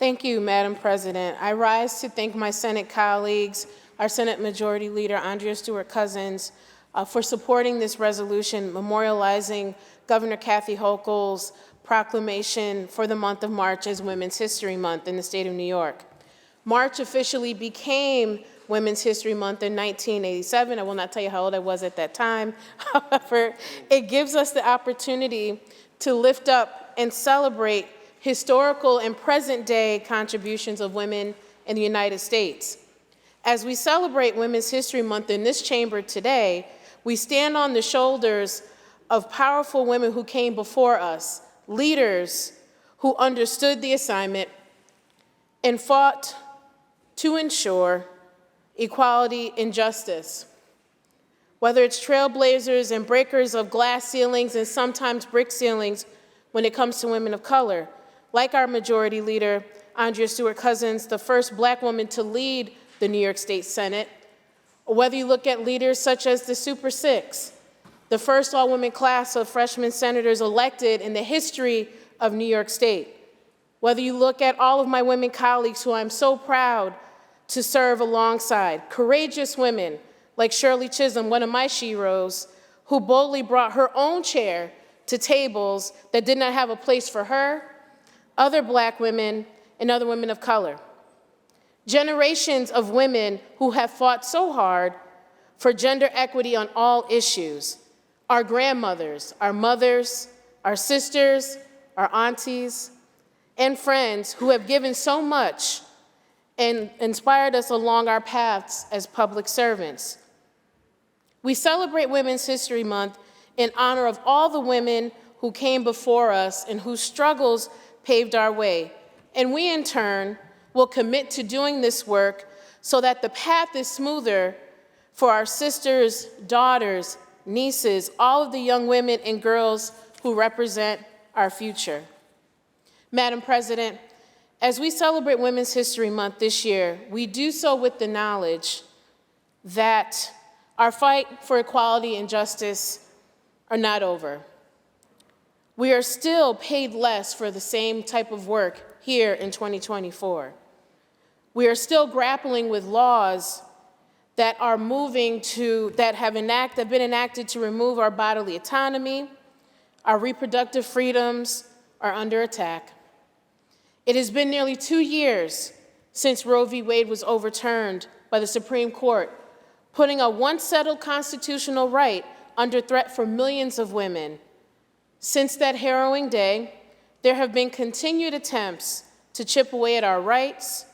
Thank you, Madam President. I rise to thank my Senate colleagues, our Senate Majority Leader, Andrea Stewart-Cousins, for supporting this resolution memorializing Governor Kathy Hochul's proclamation for the month of March as Women's History Month in the state of New York. March officially became Women's History Month in 1987. I will not tell you how old I was at that time. However, it gives us the opportunity to lift up and celebrate historical and present-day contributions of women in the United States. As we celebrate Women's History Month in this chamber today, we stand on the shoulders of powerful women who came before us, leaders who understood the assignment and fought to ensure equality and justice. Whether it's trailblazers and breakers of glass ceilings and sometimes brick ceilings when it comes to women of color, like our Majority Leader, Andrea Stewart-Cousins, the first Black woman to lead the New York State Senate, or whether you look at leaders such as the Super Six, the first all-women class of freshman senators elected in the history of New York State, whether you look at all of my women colleagues who I'm so proud to serve alongside, courageous women like Shirley Chisholm, one of my sheroes, who boldly brought her own chair to tables that did not have a place for her, other Black women, and other women of color. Generations of women who have fought so hard for gender equity on all issues. Our grandmothers, our mothers, our sisters, our aunties, and friends who have given so much and inspired us along our paths as public servants. We celebrate Women's History Month in honor of all the women who came before us and whose struggles paved our way. And we, in turn, will commit to doing this work so that the path is smoother for our sisters, daughters, nieces, all of the young women and girls who represent our future. Madam President, as we celebrate Women's History Month this year, we do so with the knowledge that our fight for equality and justice are not over. We are still paid less for the same type of work here in 2024. We are still grappling with laws that are that have been enacted to remove our bodily autonomy. Our reproductive freedoms are under attack. It has been nearly 2 years since Roe v. Wade was overturned by the Supreme Court, putting a once settled constitutional right under threat for millions of women. Since that harrowing day, there have been continued attempts to chip away at our rights,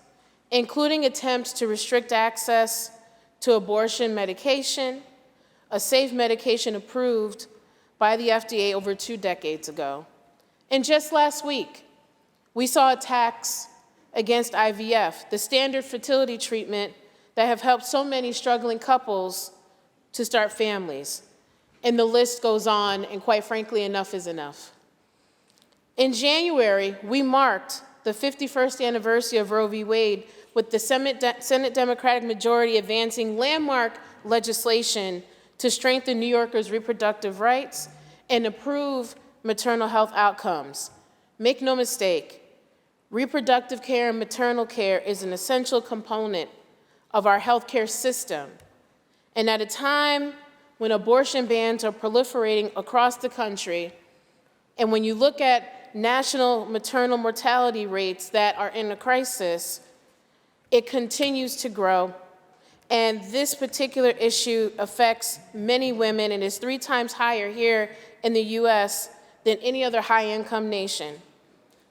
including attempts to restrict access to abortion medication, a safe medication approved by the FDA over 2 decades ago. And just last week, we saw attacks against IVF, the standard fertility treatment that have helped so many struggling couples to start families. And the list goes on, and quite frankly, enough is enough. In January, we marked the 51st anniversary of Roe v. Wade with the Senate Democratic majority advancing landmark legislation to strengthen New Yorkers' reproductive rights and improve maternal health outcomes. Make no mistake, reproductive care and maternal care is an essential component of our healthcare system. And at a time when abortion bans are proliferating across the country, and when you look at national maternal mortality rates that are in a crisis, it continues to grow. And this particular issue affects many women and is 3 times higher here in the US than any other high-income nation.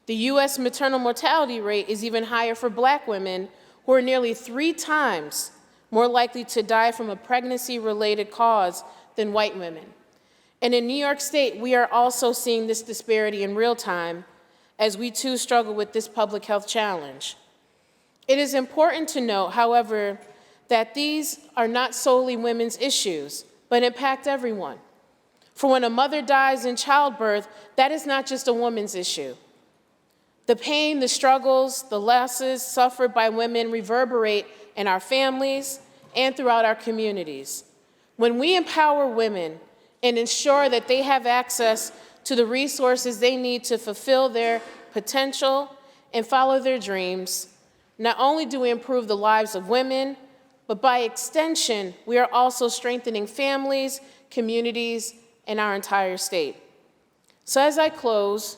The US maternal mortality rate is even higher for Black women, who are nearly 3 times more likely to die from a pregnancy-related cause than white women. And in New York State, we are also seeing this disparity in real time as we too struggle with this public health challenge. It is important to note, however, that these are not solely women's issues, but impact everyone. For when a mother dies in childbirth, that is not just a woman's issue. The pain, the struggles, the losses suffered by women reverberate in our families and throughout our communities. When we empower women and ensure that they have access to the resources they need to fulfill their potential and follow their dreams, not only do we improve the lives of women, but by extension, we are also strengthening families, communities, and our entire state. So as I close,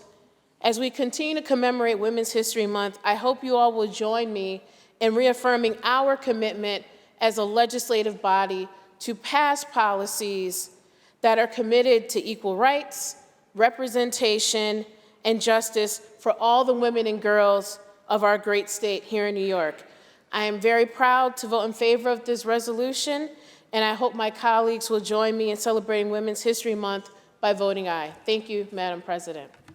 as we continue to commemorate Women's History Month, I hope you all will join me in reaffirming our commitment as a legislative body to pass policies that are committed to equal rights, representation, and justice for all the women and girls of our great state here in New York. I am very proud to vote in favor of this resolution, and I hope my colleagues will join me in celebrating Women's History Month by voting aye. Thank you, Madam President.